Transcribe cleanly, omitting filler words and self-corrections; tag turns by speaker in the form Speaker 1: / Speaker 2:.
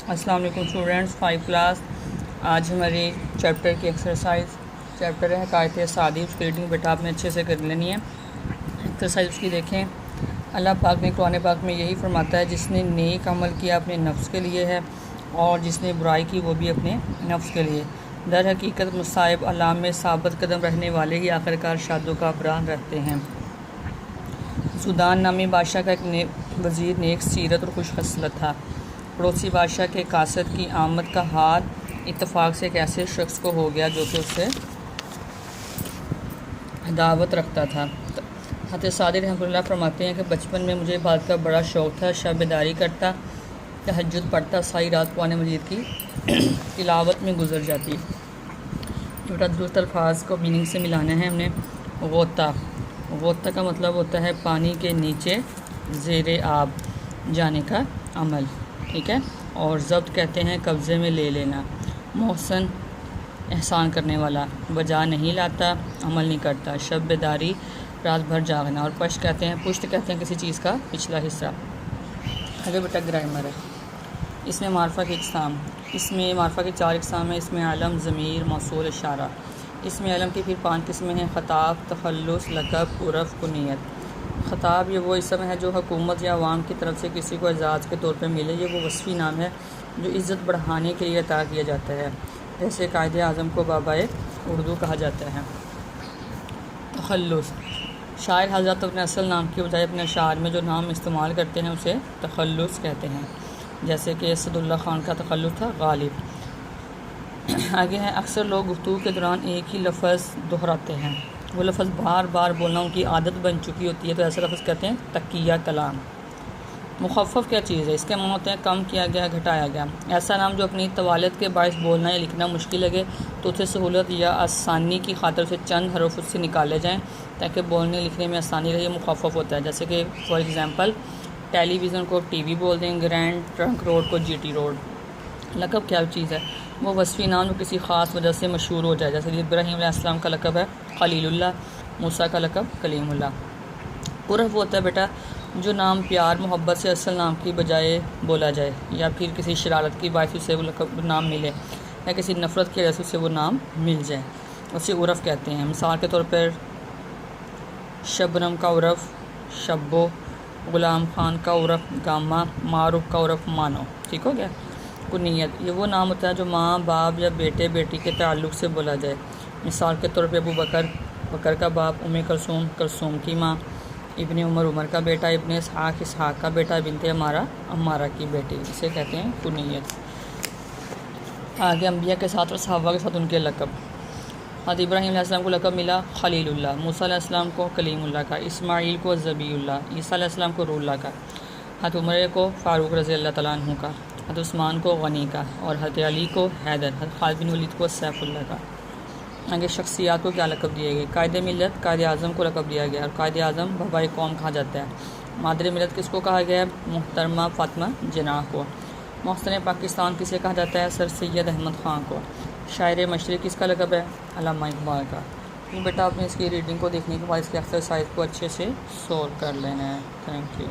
Speaker 1: السلام علیکم students 5 class. آج ہماری چیپٹر کی چیپٹر ہے حکایت سعدی. اس کی ریڈنگ بیٹا آپ نے اچھے سے کر لینی ہے. ایکسرسائز اس کی دیکھیں. اللہ پاک نے قرآن پاک میں یہی فرماتا ہے جس نے نیک عمل کیا اپنے نفس کے لیے ہے اور جس نے برائی کی وہ بھی اپنے نفس کے لیے. در حقیقت مصائب علام میں ثابت قدم رہنے والے ہی آخرکار شادو کا بران رہتے ہیں. سودان نامی بادشاہ کا ایک وزیر نیک سیرت اور خوش خصلت تھا. پڑوسی بادشاہ کے قاصد کی آمد کا حال اتفاق سے ایک ایسے شخص کو ہو گیا جو کہ اس سے عداوت رکھتا تھا. حضرت صادق رحمۃ اللہ فرماتے ہیں کہ بچپن میں مجھے بات کا بڑا شوق تھا. شب بیداری کرتا، تہجد پڑھتا، ساری رات قرآن مجید کی تلاوت میں گزر جاتی. چھوٹا درست الفاظ کو میننگ سے ملانا ہے ہم نے. غوطہ کا مطلب ہوتا ہے پانی کے نیچے زیر آب جانے کا عمل، ٹھیک ہے. اور ضبط کہتے ہیں قبضے میں لے لینا. محسن احسان کرنے والا، بجا نہیں لاتا، عمل نہیں کرتا. شب بیداری رات بھر جاگنا. اور پشت کہتے ہیں کسی چیز کا پچھلا حصہ. آگے بیٹا گرامر ہے. اس میں معرفہ کی اقسام. اس میں معرفہ کی 4 اقسام ہیں. اس میں علم، ضمیر، موصول، اشارہ. اس میں علم کی پھر 5 قسمیں ہیں: خطاب، تخلص، لقب، عرف، کنیت. خطاب یہ وہ اسم ہے جو حکومت یا عوام کی طرف سے کسی کو اعزاز کے طور پہ ملے. یہ وہ وصفی نام ہے جو عزت بڑھانے کے لیے عطا کیا جاتا ہے. جیسے قائد اعظم کو بابائے اردو کہا جاتا ہے. تخلص، شاعر حضرات اپنے اصل نام کی بجائے اپنے اشعار میں جو نام استعمال کرتے ہیں اسے تخلص کہتے ہیں. جیسے کہ اسد اللہ خان کا تخلص تھا غالب. آگے ہیں اکثر لوگ گفتگو کے دوران ایک ہی لفظ دہراتے ہیں. وہ لفظ بار بار بولنا ان کی عادت بن چکی ہوتی ہے تو ایسا لفظ کہتے ہیں تقیہ کلام. مخفف کیا چیز ہے؟ اس کے معنی ہوتے ہیں کم کیا گیا، گھٹایا گیا. ایسا نام جو اپنی طوالت کے باعث بولنا یا لکھنا مشکل لگے تو اسے سہولت یا آسانی کی خاطر سے چند حروف اس سے نکالے جائیں تاکہ بولنے لکھنے میں آسانی رہے. مخفف ہوتا ہے. جیسے کہ فار ایگزامپل ٹیلی ویژن کو ٹی وی بول دیں، گرینڈ ٹرنک روڈ کو جی ٹی روڈ. لقب کیا چیز ہے؟ وہ وصفی نام جو کسی خاص وجہ سے مشہور ہو جائے. جیسے کہ ابراہیم علیہ السلام کا لقب ہے خلیل اللہ، موسیٰ کا لقب کلیم اللہ. عرف ہوتا ہے بیٹا جو نام پیار محبت سے اصل نام کی بجائے بولا جائے یا پھر کسی شرارت کی باعث سے وہ لقب نام ملے یا کسی نفرت کی وجہ سے وہ نام مل جائے، اسے عرف کہتے ہیں. مثال کے طور پر شبنم کا عرف شبو، غلام خان کا عرف گامہ، معروف کا عرف مانو. ٹھیک ہو گیا. کنیت یہ وہ نام ہوتا ہے جو ماں باپ یا بیٹے بیٹی کے تعلق سے بولا جائے. مثال کے طور پہ ابو بکر، بکر کا باپ، کلثوم، کلثوم کی ماں، ابن عمر، عمر کا بیٹا، ابن اسحاق، اسحاق کا بیٹا، بنت عمارہ، عمارہ کی بیٹی. اسے کہتے ہیں کنیت. آگے انبیاء کے ساتھ اور صحابہ کے ساتھ ان کے لقب. حضرت ابراہیم علیہ السلام کو لقب ملا خلیل اللہ، موسیٰ علیہ السلام کو کلیم اللہ کا، اسماعیل کو ذبیح اللہ، عیسیٰ علیہ السلام کو روح اللہ کا، حضرت عمر کو فاروق رضی اللہ تعالیٰ عنہ کا، حضرت عثمان کو غنی کا، اور حضرت علی کو حیدر، حضرت خالد بن ولید کو سیف اللہ کا. آگے شخصیات کو کیا لقب دیے گئے؟ قائد ملت قائد اعظم کو لقب دیا گیا اور قائد اعظم بابائے قوم کہا جاتا ہے. مادر ملت کس کو کہا گیا ہے؟ محترمہ فاطمہ جناح کو. محسن پاکستان کسے کہا جاتا ہے؟ سر سید احمد خان کو. شاعر مشرق کس کا لقب ہے؟ علامہ اقبال کا. بیٹا آپ نے اس کی ریڈنگ کو دیکھنے کے بعد اس کے ایکسرسائز کو اچھے سے سولو کر لینا ہے. Thank you.